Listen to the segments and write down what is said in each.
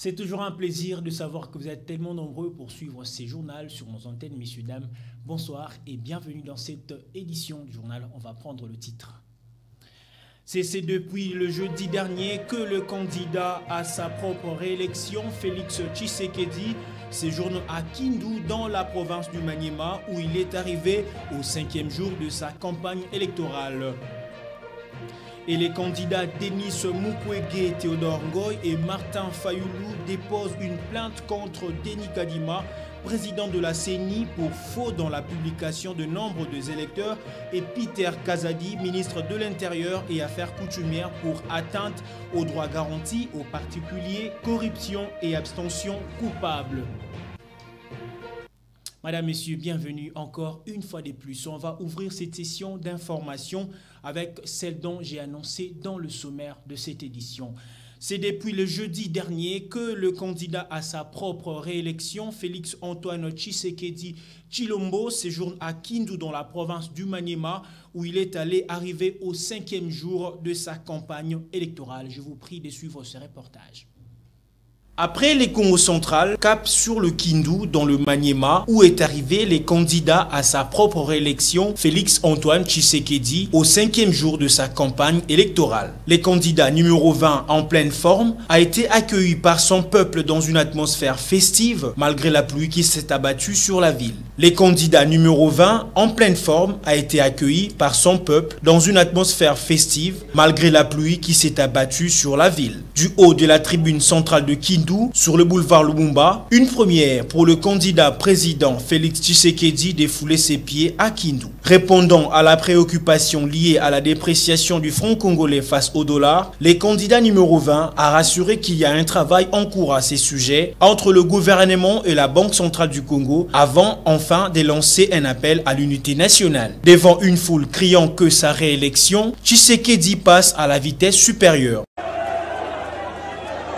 C'est toujours un plaisir de savoir que vous êtes tellement nombreux pour suivre ces journaux sur nos antennes. Messieurs, dames, bonsoir et bienvenue dans cette édition du journal. On va prendre le titre. C'est depuis le jeudi dernier que le candidat à sa propre réélection, Félix Tshisekedi, séjourne à Kindu dans la province du Maniema où il est arrivé au 5e jour de sa campagne électorale. Et les candidats Denis Mukwege, Théodore Ngoy et Martin Fayoulou déposent une plainte contre Denis Kadima, président de la CENI, pour faux dans la publication de nombre des électeurs, et Peter Kazadi, ministre de l'Intérieur et Affaires coutumières, pour atteinte aux droits garantis aux particuliers, corruption et abstention coupable. Madame, Messieurs, bienvenue encore une fois de plus. On va ouvrir cette session d'information avec celle dont j'ai annoncé dans le sommaire de cette édition. C'est depuis le jeudi dernier que le candidat à sa propre réélection, Félix Antoine Tshisekedi Tshilombo, séjourne à Kindu dans la province du Maniema où il est allé arriver au 5e jour de sa campagne électorale. Je vous prie de suivre ce reportage. Après les Congo central, cap sur le Kindu dans le Maniema où est arrivé les candidats à sa propre réélection, Félix Antoine Tshisekedi, au 5e jour de sa campagne électorale. Le candidat numéro 20 en pleine forme a été accueilli par son peuple dans une atmosphère festive malgré la pluie qui s'est abattue sur la ville. Le candidat numéro 20 en pleine forme a été accueilli par son peuple dans une atmosphère festive malgré la pluie qui s'est abattue sur la ville. Du haut de la tribune centrale de Kindu, sur le boulevard Lumumba, une première pour le candidat président Félix Tshisekedi défouler ses pieds à Kindu. Répondant à la préoccupation liée à la dépréciation du franc congolais face au dollar, le candidat numéro 20 a rassuré qu'il y a un travail en cours à ces sujets entre le gouvernement et la Banque centrale du Congo avant enfin de lancer un appel à l'unité nationale. Devant une foule criant que sa réélection, Tshisekedi passe à la vitesse supérieure.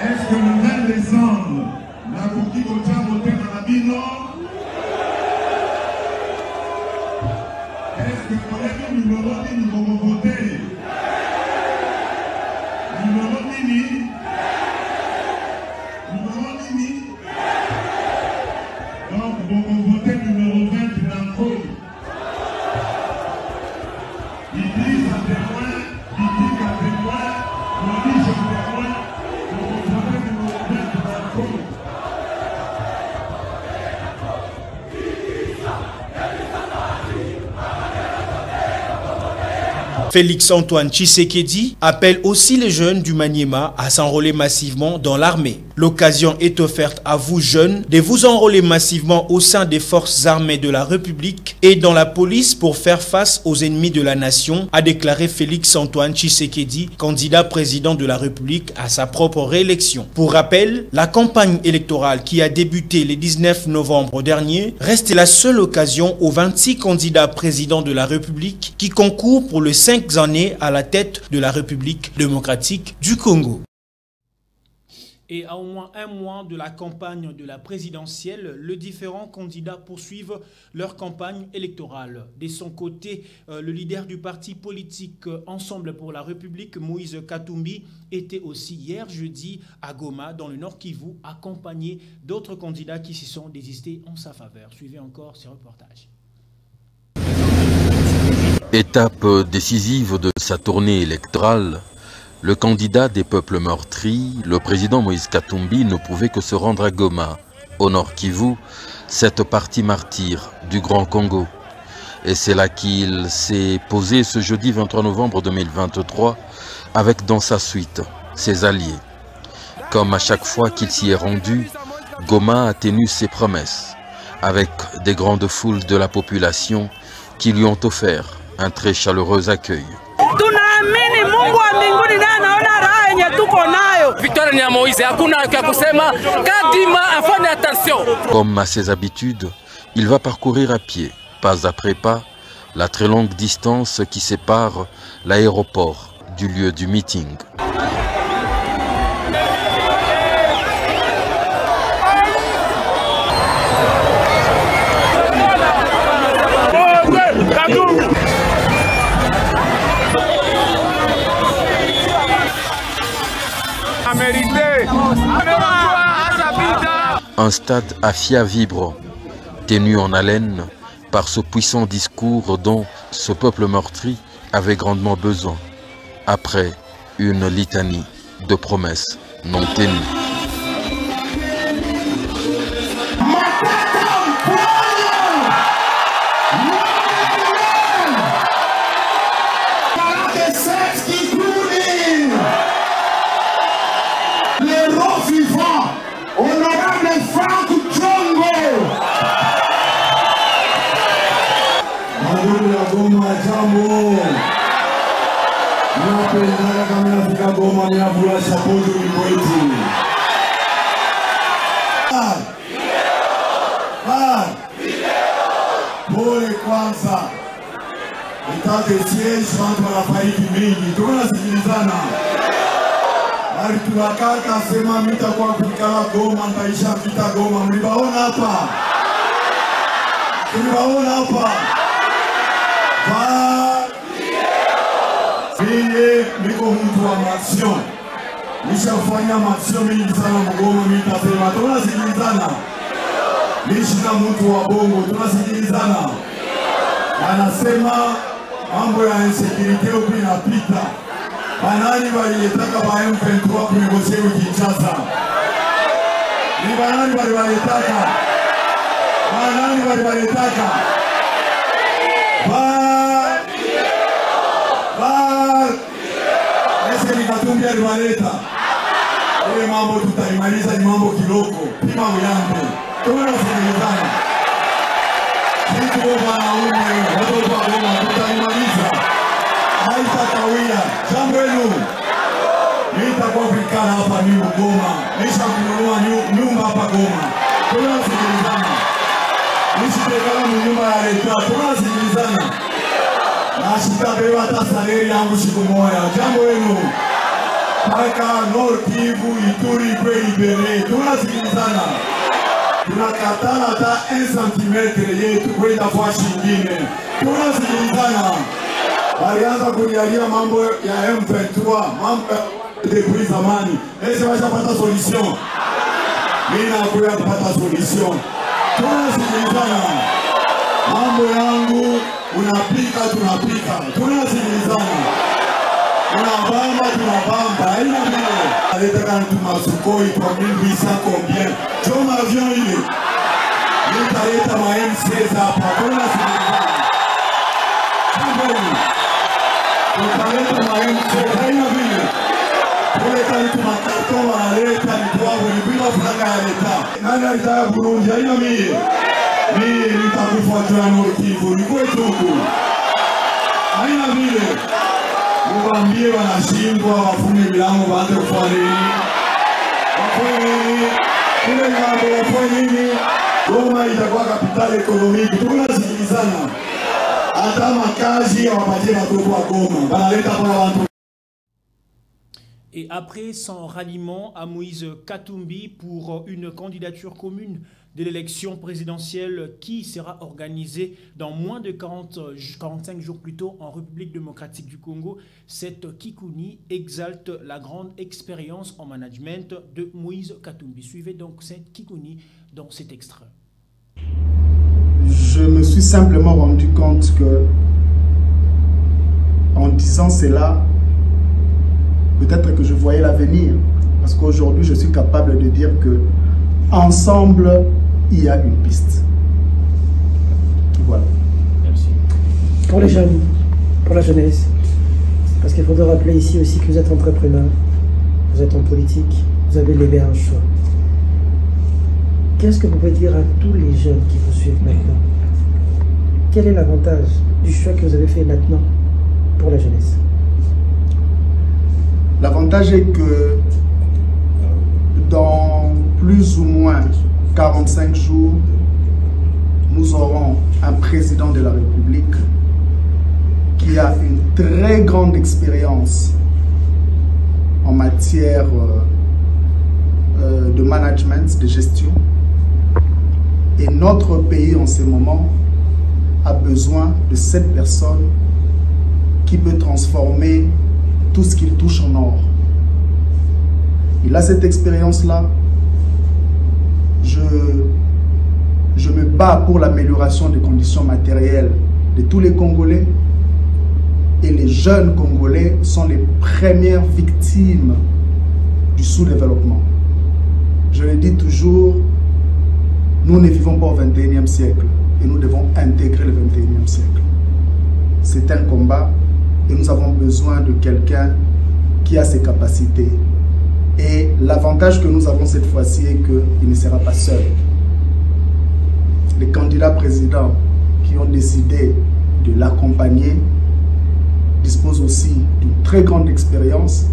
Est-ce que le 20 décembre, la Courti Gotia voté dans la ville nord? Est-ce que le numéro nous vont voter? Numéro Nini? Numéro Nini? Donc, vous vont voter numéro 20 dans le code. Ils disent à témoin, ils disent à témoin, on dit je témoin. Félix Antoine Tshisekedi appelle aussi les jeunes du Maniema à s'enrôler massivement dans l'armée. L'occasion est offerte à vous jeunes de vous enrôler massivement au sein des forces armées de la République et dans la police pour faire face aux ennemis de la nation, a déclaré Félix Antoine Tshisekedi, candidat président de la République à sa propre réélection. Pour rappel, la campagne électorale qui a débuté le 19 novembre dernier reste la seule occasion aux 26 candidats présidents de la République qui concourent pour le 5 années à la tête de la République démocratique du Congo. Et à au moins un mois de la campagne de la présidentielle, les différents candidats poursuivent leur campagne électorale. De son côté, le leader du parti politique Ensemble pour la République, Moïse Katumbi, était aussi hier jeudi à Goma, dans le Nord Kivu, accompagné d'autres candidats qui se sont désistés en sa faveur. Suivez encore ce reportage. Étape décisive de sa tournée électorale, le candidat des peuples meurtris, le président Moïse Katumbi, ne pouvait que se rendre à Goma, au Nord Kivu, cette partie martyre du Grand Congo. Et c'est là qu'il s'est posé ce jeudi 23 novembre 2023 avec dans sa suite ses alliés. Comme à chaque fois qu'il s'y est rendu, Goma a tenu ses promesses avec des grandes foules de la population qui lui ont offert un très chaleureux accueil. Comme à ses habitudes, il va parcourir à pied, pas après pas, la très longue distance qui sépare l'aéroport du lieu du meeting. Mérité. un stade à fiat vibre, tenu en haleine par ce puissant discours dont ce peuple meurtri avait grandement besoin, après une litanie de promesses non tenues. Pole kwanza, itate siege watu wanafariki mingi, tunasikilizana. Bali tunakaka sema mitakuwa kuikala Goma, nitaisha vita Goma, mlibaona hapa? Mlibaona hapa? Mimi niko mtu wa maction. Nishafanya maction mingi sana Mgoma, mitasema tunasikilizana. Nishina mtu wa bongo, tunasikilizana. Anasema mambo ya insecurity huko inapita. Banani walitaka ba M23 kunegosia Kinshasa. Ni banani walitaka. Banani walitaka. Ese ni Katumbi aliwaleta. Ile mambo tutaimaliza, ni mambo kiloko. Pima uyambe. Tunasikilizana. Sisi wanaume watoto wa Goma tutaimaliza. Haitakawia. Jambo lenu. Nitakuwa vikana hapa ni Goma. Nisha kununua nyumba hapa Goma. Tunasikilizana. Nisitekala nyumba ya leta. Tunasikilizana. Na sitabeba hata saleri yangu siku moja. Jambo lenu. Paka Nord Kivu, Ituri, kwe libere. Tunasikilizana. Tunakatana hata 1 cm yetu kwenda kwa shingine. Tunasikilizana. Walianza kujalia mambo ya M23, mambo depuis zamani. Ese washapata solution. Mimi nakuja kupata solution. Tunasikilizana. Mambo yangu unapika tunapika. Tunasikilizana. Tunabamba, haina mbele. Aletaka ntumasukoi kwa mingi isa combien. Choma avion ile. Nitaleta ma M16 hapa. Tunasikilizana. Chambeni. Tutaleta ma M16. Haina mbele. Tuleta ntumakarton wanaleta nituwabu. Nipila franga ya leta. Nani alitaka Burundi? Haina mbele. Mimi nitakufa jua Nord Kivu. Nikwe tuku. Haina mbele. Mwambie wanashindwa wafunge milango waanze kufanya nini? Wafanye nini? Kule mambo wafanye nini? Goma itakuwa kapitali ekonomiki. Tunasikilizana. Hata makazi hawapatie watoto wa Goma. Banaleta kwa watu. Et après son ralliement à Moïse Katumbi pour une candidature commune de l'élection présidentielle qui sera organisée dans moins de 45 jours plus tôt en République démocratique du Congo, cette Kikouni exalte la grande expérience en management de Moïse Katumbi. Suivez donc cette Kikouni dans cet extrait. Je me suis simplement rendu compte que, en disant cela, peut-être que je voyais l'avenir, parce qu'aujourd'hui je suis capable de dire que ensemble il y a une piste. Voilà. Merci. Pour les jeunes, pour la jeunesse, parce qu'il faudra rappeler ici aussi que vous êtes entrepreneur, vous êtes en politique, vous avez levé un choix. Qu'est-ce que vous pouvez dire à tous les jeunes qui vous suivent maintenant? Quel est l'avantage du choix que vous avez fait maintenant pour la jeunesse? L'avantage est que dans plus ou moins 45 jours, nous aurons un président de la République qui a une très grande expérience en matière de management, de gestion. Et notre pays en ce moment a besoin de cette personne qui peut transformer tout ce qu'il touche en or. Il a cette expérience-là. Je je me bats pour l'amélioration des conditions matérielles de tous les Congolais. Et les jeunes Congolais sont les premières victimes du sous-développement. Je le dis toujours, nous ne vivons pas au XXIe siècle et nous devons intégrer le XXIe siècle. C'est un combat et nous avons besoin de quelqu'un qui a ses capacités. Et l'avantage que nous avons cette fois-ci est qu'il ne sera pas seul. Les candidats présidents qui ont décidé de l'accompagner disposent aussi d'une très grande expérience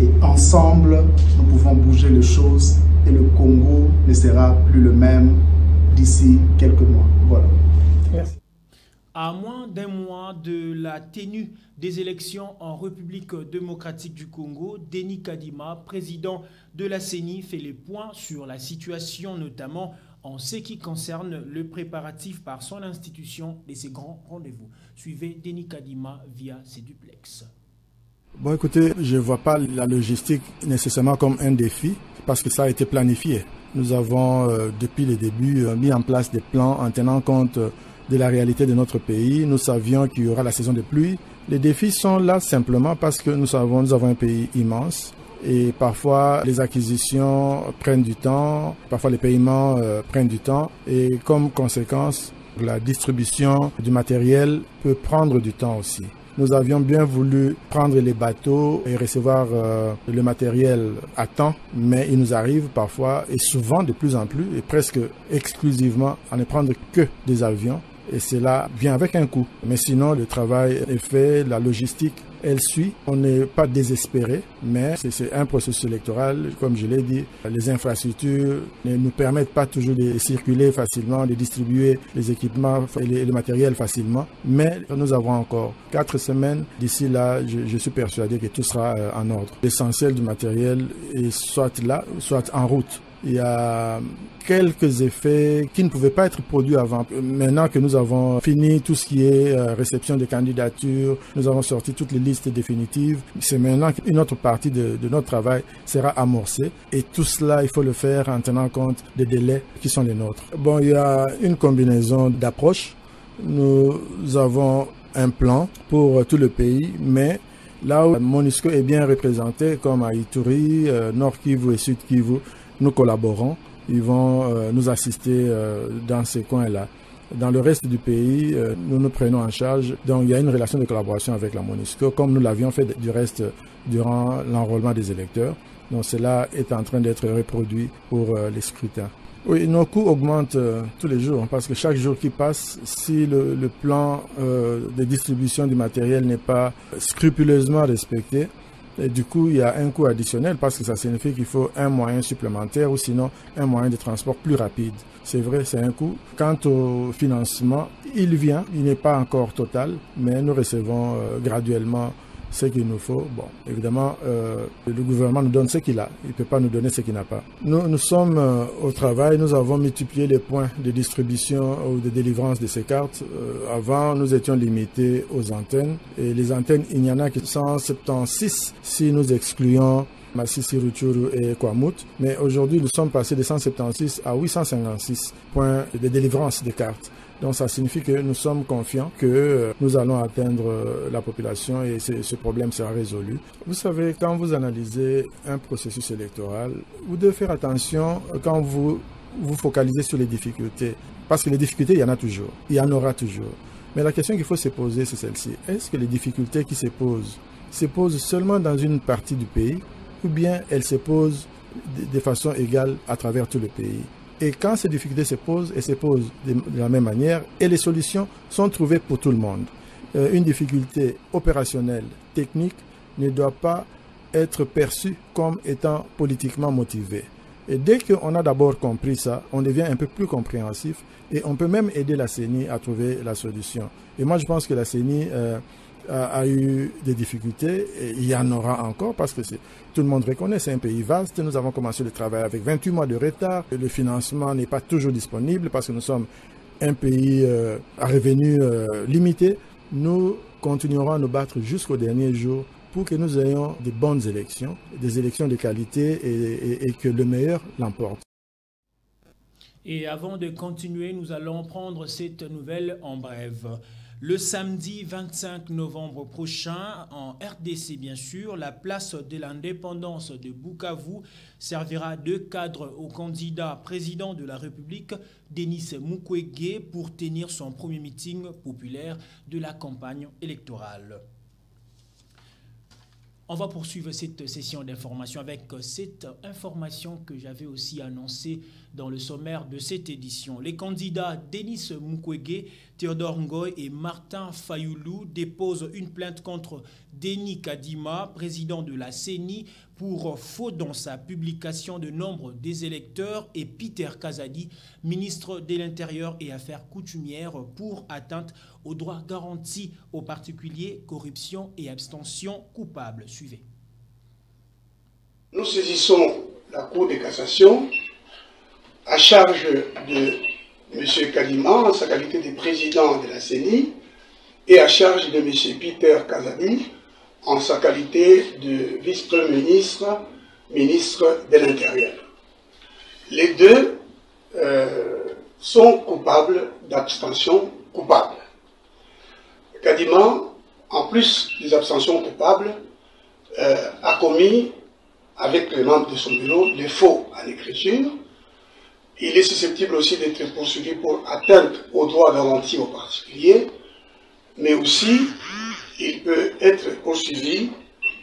et ensemble, nous pouvons bouger les choses et le Congo ne sera plus le même d'ici quelques mois. Voilà. Merci. À moins d'un mois de la tenue des élections en République démocratique du Congo, Denis Kadima, président de la CENI, fait les points sur la situation, notamment en ce qui concerne le préparatif par son institution de ces grands rendez-vous. Suivez Denis Kadima via ses duplex. Bon, écoutez, je ne vois pas la logistique nécessairement comme un défi parce que ça a été planifié. Nous avons, depuis le début, mis en place des plans en tenant compte de la réalité de notre pays. Nous savions qu'il y aura la saison de pluie. Les défis sont là simplement parce que nous avons un pays immense et parfois les acquisitions prennent du temps, parfois les paiements prennent du temps et comme conséquence, la distribution du matériel peut prendre du temps aussi. Nous avions bien voulu prendre les bateaux et recevoir le matériel à temps, mais il nous arrive parfois et souvent de plus en plus et presque exclusivement à ne prendre que des avions. Et cela vient avec un coût. Mais sinon, le travail est fait, la logistique, elle suit. On n'est pas désespéré, mais c'est un processus électoral. Comme je l'ai dit, les infrastructures ne nous permettent pas toujours de circuler facilement, de distribuer les équipements et le matériel facilement. Mais nous avons encore 4 semaines. D'ici là, je suis persuadé que tout sera en ordre. L'essentiel du matériel est soit là, soit en route. Il y a quelques effets qui ne pouvaient pas être produits avant. Maintenant que nous avons fini tout ce qui est réception des candidatures, nous avons sorti toutes les listes définitives. C'est maintenant qu'une autre partie de notre travail sera amorcée. Et tout cela, il faut le faire en tenant compte des délais qui sont les nôtres. Bon, il y a une combinaison d'approches. Nous avons un plan pour tout le pays, mais là où MONUSCO est bien représenté, comme à Ituri, Nord Kivu et Sud Kivu, nous collaborons, ils vont nous assister dans ces coins-là. Dans le reste du pays, nous nous prenons en charge. Donc il y a une relation de collaboration avec la MONUSCO, comme nous l'avions fait du reste durant l'enrôlement des électeurs. Donc cela est en train d'être reproduit pour les scrutins. Oui, nos coûts augmentent tous les jours parce que chaque jour qui passe, si le plan de distribution du matériel n'est pas scrupuleusement respecté, et du coup, il y a un coût additionnel parce que ça signifie qu'il faut un moyen supplémentaire ou sinon un moyen de transport plus rapide. C'est vrai, c'est un coût. Quant au financement, il vient, il n'est pas encore total, mais nous recevons graduellement ce qu'il nous faut. Bon, évidemment, le gouvernement nous donne ce qu'il a. Il ne peut pas nous donner ce qu'il n'a pas. Nous sommes au travail. Nous avons multiplié les points de distribution ou de délivrance de ces cartes. Avant, nous étions limités aux antennes. Et les antennes, il y en a qui sont 176 si nous excluons Masisi, Rutshuru et Kwamut. Mais aujourd'hui, nous sommes passés de 176 à 856 points de délivrance de cartes. Donc ça signifie que nous sommes confiants que nous allons atteindre la population et ce problème sera résolu. Vous savez, quand vous analysez un processus électoral, vous devez faire attention quand vous vous focalisez sur les difficultés. Parce que les difficultés, il y en a toujours. Il y en aura toujours. Mais la question qu'il faut se poser, c'est celle-ci. Est-ce que les difficultés qui se posent seulement dans une partie du pays ou bien elles se posent de façon égale à travers tout le pays? Et quand ces difficultés se posent, elles se posent de la même manière et les solutions sont trouvées pour tout le monde. Une difficulté opérationnelle, technique, ne doit pas être perçue comme étant politiquement motivée. Et dès qu'on a d'abord compris ça, on devient un peu plus compréhensif et on peut même aider la CENI à trouver la solution. Et moi, je pense que la CENI a eu des difficultés et il y en aura encore parce que tout le monde reconnaît, c'est un pays vaste. Nous avons commencé le travail avec 28 mois de retard. Le financement n'est pas toujours disponible parce que nous sommes un pays à revenus limités. Nous continuerons à nous battre jusqu'au dernier jour pour que nous ayons de bonnes élections, des élections de qualité et que le meilleur l'emporte. Et avant de continuer, nous allons prendre cette nouvelle en bref. Le samedi 25 novembre prochain, en RDC bien sûr, la place de l'indépendance de Bukavu servira de cadre au candidat président de la République, Denis Mukwege, pour tenir son premier meeting populaire de la campagne électorale. On va poursuivre cette session d'information avec cette information que j'avais aussi annoncée dans le sommaire de cette édition. Les candidats Denis Mukwege, Théodore Ngoy et Martin Fayoulou déposent une plainte contre Denis Kadima, président de la CENI, pour faute dans sa publication de nombre des électeurs, et Peter Kazadi, ministre de l'Intérieur et Affaires coutumières, pour atteinte aux droits garantis aux particuliers, corruption et abstention coupable. Suivez. Nous saisissons la Cour de cassation à charge de M. Kadima en sa qualité de président de la CENI et à charge de M. Peter Kazadi en sa qualité de vice-premier ministre, ministre de l'Intérieur. Les deux sont coupables d'abstention coupable. Kadima, en plus des abstentions coupables, a commis, avec les membres de son bureau, des faux à l'écriture. Il est susceptible aussi d'être poursuivi pour atteinte aux droits garantis aux particuliers, mais aussi il peut être poursuivi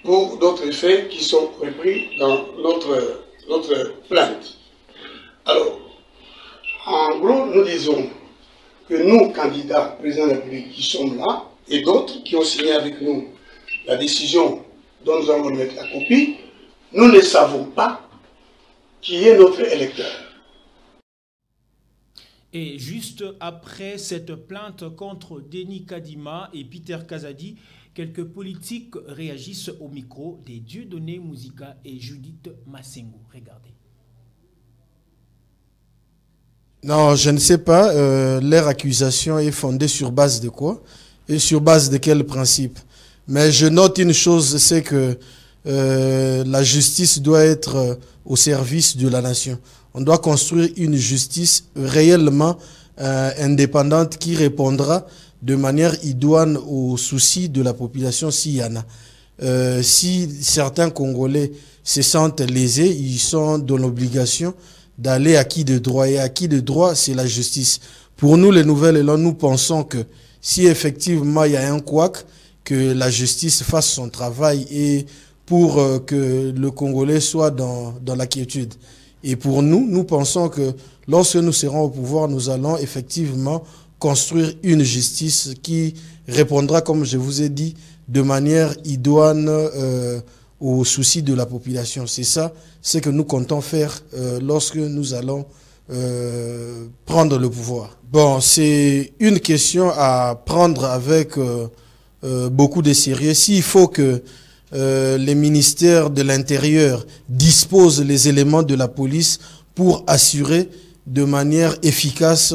pour d'autres faits qui sont repris dans notre plainte. Alors, en gros, nous disons que nous, candidats président de la République qui sommes là, et d'autres qui ont signé avec nous la décision dont nous allons mettre la copie, nous ne savons pas qui est notre électeur. Et juste après cette plainte contre Denis Kadima et Peter Kazadi, quelques politiques réagissent au micro des Dieudonné Mouzika et Judith Massengo. Regardez. Non, je ne sais pas. Leur accusation est fondée sur base de quoi? Et sur base de quel principe? Mais je note une chose, c'est que la justice doit être au service de la nation. On doit construire une justice réellement indépendante qui répondra de manière idoine aux soucis de la population s'il y en a. Si certains Congolais se sentent lésés, ils sont dans l'obligation d'aller à qui de droit. Et à qui de droit, c'est la justice. Pour nous, les Nouvelles Élan, nous pensons que si effectivement il y a un couac, que la justice fasse son travail et pour que le Congolais soit dans la quiétude. Et pour nous, nous pensons que lorsque nous serons au pouvoir, nous allons effectivement construire une justice qui répondra, comme je vous ai dit, de manière idoine aux soucis de la population. C'est ça, ce que nous comptons faire lorsque nous allons prendre le pouvoir. Bon, c'est une question à prendre avec beaucoup de sérieux. S'il faut que les ministères de l'Intérieur disposent les éléments de la police pour assurer de manière efficace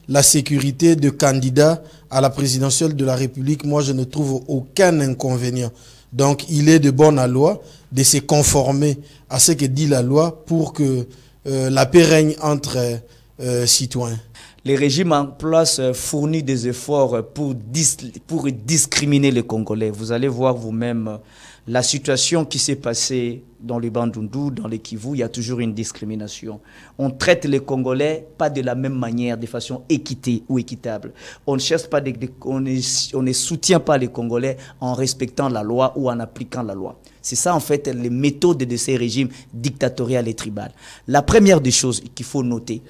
la sécurité de candidats à la présidentielle de la République, moi je ne trouve aucun inconvénient. Donc il est de bonne loi de se conformer à ce que dit la loi pour que la paix règne entre citoyens. Les régimes en place fournissent des efforts pour discriminer les Congolais. Vous allez voir vous-même la situation qui s'est passée dans le Bandundu, dans le Kivu, il y a toujours une discrimination. On traite les Congolais pas de la même manière, de façon équitée ou équitable. On ne cherche pas, on ne soutient pas les Congolais en respectant la loi ou en appliquant la loi. C'est ça en fait les méthodes de ces régimes dictatoriaux et tribaux. La première des choses qu'il faut noter,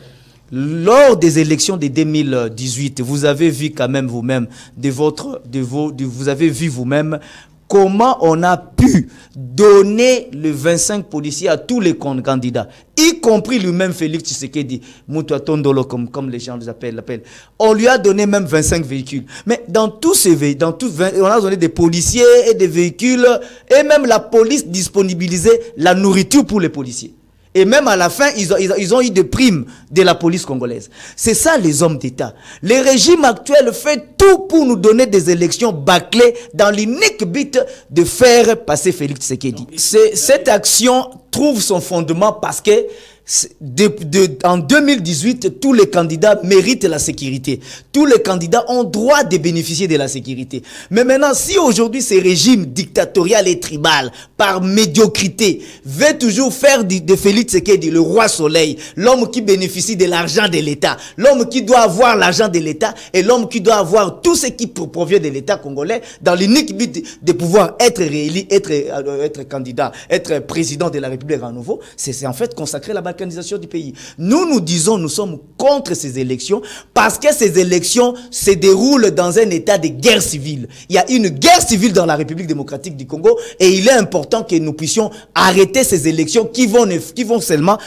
lors des élections de 2018, vous avez vu quand même vous-même, vous avez vu vous-même comment on a pu donner les 25 policiers à tous les candidats, y compris lui-même Félix Tshisekedi, Moutoua Tondolo, comme les gens les appellent. On lui a donné même 25 véhicules. Mais dans tous ces véhicules, on a donné des policiers et des véhicules, et même la police disponibilisait la nourriture pour les policiers. Et même à la fin, ils ont eu des primes de la police congolaise. C'est ça les hommes d'État. Les régimes actuels font tout pour nous donner des élections bâclées dans l'unique but de faire passer Félix Tshisekedi. Cette action trouve son fondement parce que En 2018, tous les candidats méritent la sécurité. Tous les candidats ont droit de bénéficier de la sécurité. Mais maintenant, si aujourd'hui ce régime dictatorial et tribal, par médiocrité, veut toujours faire de Félix Tshisekedi le roi soleil, l'homme qui bénéficie de l'argent de l'État, l'homme qui doit avoir l'argent de l'État et l'homme qui doit avoir tout ce qui provient de l'État congolais dans l'unique but de pouvoir être réélu, être candidat, être président de la République à nouveau, c'est en fait consacrer la balkanisation du pays. Nous disons, nous sommes contre ces élections parce que ces élections se déroulent dans un état de guerre civile. Il y a une guerre civile dans la République démocratique du Congo et il est important que nous puissions arrêter ces élections qui vont seulement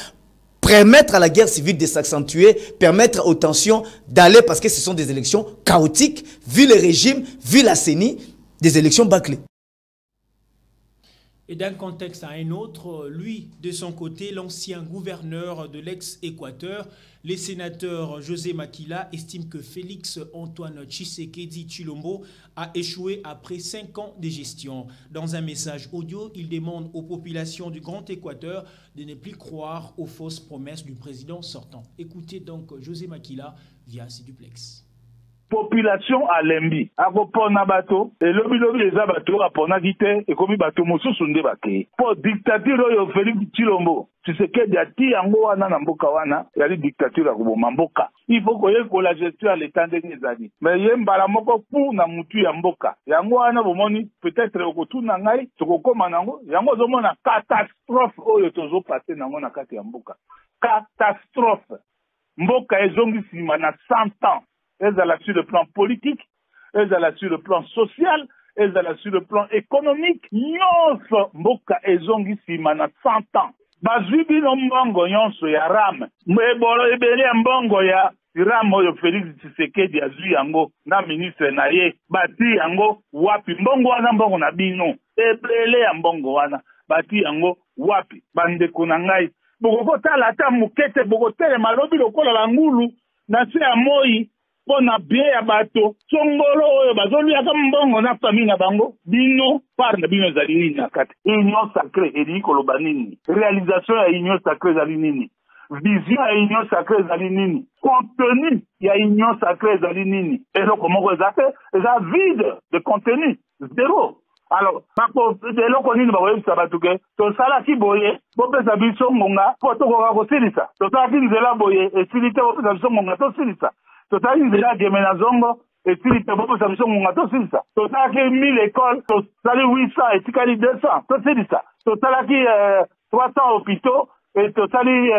permettre à la guerre civile de s'accentuer, permettre aux tensions d'aller parce que ce sont des élections chaotiques, vu le régime, vu la CENI, des élections bâclées. Et d'un contexte à un autre, lui, de son côté, l'ancien gouverneur de l'ex-Équateur, les sénateurs José Makila estiment que Félix-Antoine Tshisekedi Tshilombo a échoué après 5 ans de gestion. Dans un message audio, il demande aux populations du Grand Équateur de ne plus croire aux fausses promesses du président sortant. Écoutez donc José Makila via Siduplex. Population alembi akopona bato elobi eza bato aponaki te ekomi bato mosusu nde bakei po dictature oyo Félix Tshilombo Tshisekedi ati yango wana na mboka wana yali dictature akoboma mboka il faut koyekola gestion ya leta ndenge ezali mais ye mbala moko pu na mutu ya mboka yango wana bomoni peut-être okotuna ngai tokokoma nango yango ozomona catastrophe oyo tozopase nango na kati ya mboka catastrophe mboka ezongi nsima na 100 ans. Elles allaient sur le plan politique, elles allaient sur le plan social, elles allaient sur le plan économique. Nyonso mboka ezongi sima na 100 ans. Bazwi bino mbongo nyonso ya ram. Mbolo ebele mbongo ya ram oyo Félix Tshisekedi azwi yango na ministre na ye. Bati yango wapi mbongo wana mbongo na bino. Ebele ya mbongo wana bati yango wapi. Bandeko na ngai. Bokotala ata mukete bokotele malobi lokola la ngulu na se ya moi. Pona bien ya bato songolo oyo bazoliaka mbongo na famille na bango bino par na bino ezali nini na kati union sacrée eliki koloba nini réalisation ya union sacrée ezali nini vision ya union sacrée ezali nini contenu ya union sacrée ezali nini eloko moko eza te eza vide de contenu zéro. Alors eloko nini bakoyebisa bato ke tosalaki boye bopesa biso ngonga po tokoka kosilisa tosalaki nzela boye esili te bopesa biso ngonga tosilisa totali nzela gemena zongo esili te bopesa biso ngonga tosilisa totalaki 1000 écoles tosali 800 etikali 200 tosilisa totalaki 300 hôpitaux et totali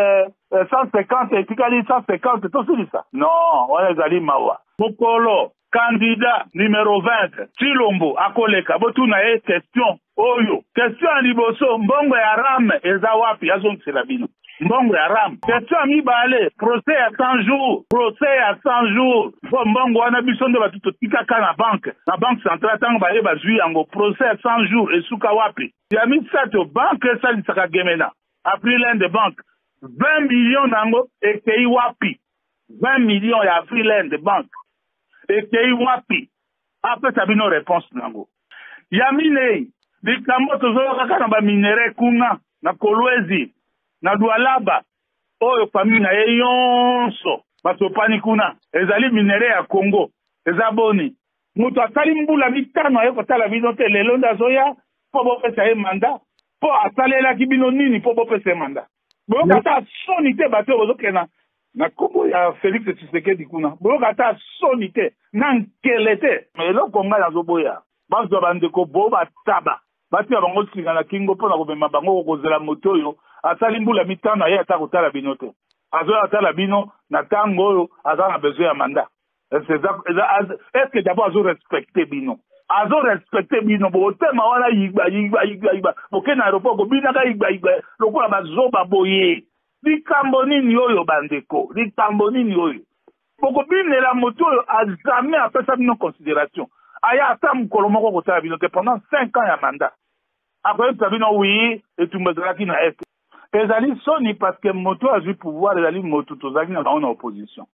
150 etikali 150 tosilisa non wana ezali mawa mokolo candidat numéro 20 Tshilombo akoleka botuna ye question oyo question ya liboso mbongo ya ram eza wapi azongisela bino mbongo ya ram question ya mibale procès ya 100 jours procès ya 100 jours po mbongo wana biso nde bato totikaka na banque centrale ntango baye bazwi yango procès ya 100 jours esuka wapi ya misato banque esalisaka gemena Afriland de banque 20 millions nango ekei wapi 20 millions ya Afriland de banque ekei wapi apesa bino réponse nango ya minei likambo tozolokaka na baminere kuna na Kolwezi na Lualaba oyo famille na ye yonso basopani kuna ezali minere ya Congo eza boni mutu atali mbula mitano aye kotala bino te lelo nde azoya po bopesa ye manda po asalelaki bino nini po bopesa ye manda boyoka ata soni te bato bozokena na kombo ya Félix Tshisekedi kuna boyoka ata soni te na nkele te eloko ngai nazoboya bazwa bandeko bo bataba batia bango singa na kingo mpona komema bango kokozela moto oyo asali mbula mitano aye ata kotala bino te azoya atala bino na ntango oyo aza na besoin ya manda estce d'abord azorespecte bino azorespecte bino botema wana yigba boke na aéroport kobinaka yigba lokola bazoba boye likambo nini oyo bandeko likambo nini oyo bokobinela moto oyo azame apesa bino considération aya ata mokolo moko kotala bino te pendant 5 ans ya mandat akoyebisa bino wi etumba ezalaki na este ezali soni parce que moto azwi pouvoir ezali moto tozalaki na bango na opposition.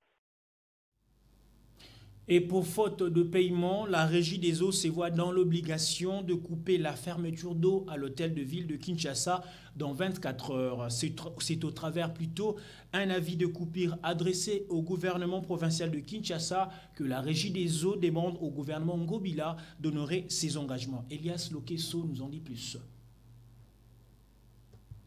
Et pour faute de paiement, la Régie des eaux se voit dans l'obligation de couper la fermeture d'eau à l'hôtel de ville de Kinshasa dans 24 heures. C'est au travers plutôt un avis de coupure adressé au gouvernement provincial de Kinshasa que la Régie des eaux demande au gouvernement Ngobila d'honorer ses engagements. Elias Lokeso nous en dit plus.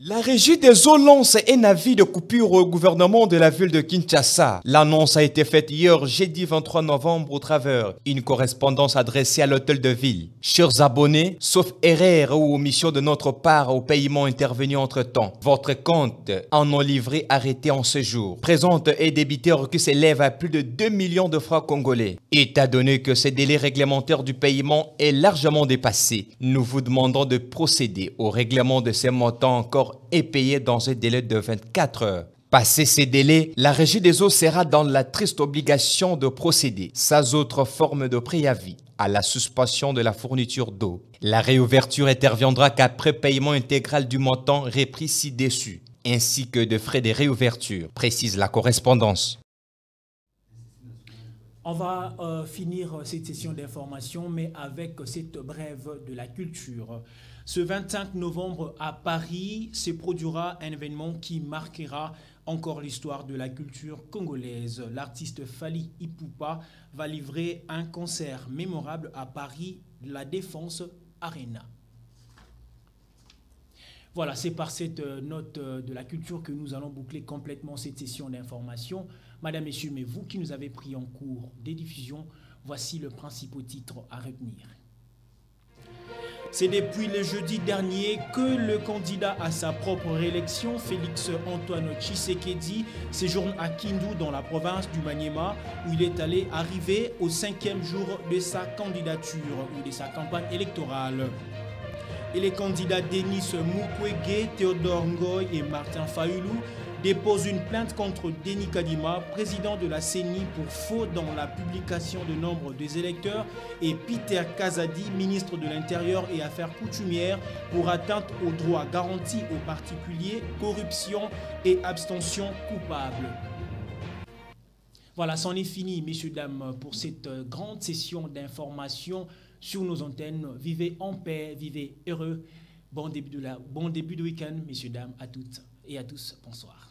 La Régie des eaux lance un avis de coupure au gouvernement de la ville de Kinshasa. L'annonce a été faite hier, jeudi 23 novembre, au travers une correspondance adressée à l'hôtel de ville. Chers abonnés, sauf erreur ou omission de notre part au paiement intervenu entre-temps, votre compte en non livré arrêté en ce jour présente un débiteur qui s'élève à plus de 2 millions de francs congolais. Étant donné que ce délai réglementaire du paiement est largement dépassé, nous vous demandons de procéder au règlement de ces montants encore et payé dans un délai de 24 heures. Passé ces délais, la Régie des eaux sera dans la triste obligation de procéder, sans autre forme de préavis, à la suspension de la fourniture d'eau. La réouverture interviendra qu'après paiement intégral du montant repris ci-dessus, ainsi que de frais de réouverture, précise la correspondance. On va finir cette session d'information, mais avec cette brève de la culture. Ce 25 novembre à Paris se produira un événement qui marquera encore l'histoire de la culture congolaise. L'artiste Fally Ipupa va livrer un concert mémorable à Paris, la Défense Arena. Voilà, c'est par cette note de la culture que nous allons boucler complètement cette session d'information. Madame, Messieurs, mais vous qui nous avez pris en cours des diffusions, voici le principal titre à retenir. C'est depuis le jeudi dernier que le candidat à sa propre réélection, Félix Antoine Tshisekedi, séjourne à Kindu dans la province du Maniema, où il est allé arriver au 5e jour de sa candidature ou de sa campagne électorale. Et les candidats Denis Mukwege, Théodore Ngoy et Martin Fayulu déposent une plainte contre Denis Kadima, président de la CENI, pour faute dans la publication de nombre des électeurs, et Peter Kazadi, ministre de l'Intérieur et Affaires coutumières, pour atteinte aux droits garantis aux particuliers, corruption et abstention coupable. Voilà, c'en est fini, messieurs, dames, pour cette grande session d'information sur nos antennes. Vivez en paix, vivez heureux. Bon début de week-end, messieurs, dames, à toutes et à tous. Bonsoir.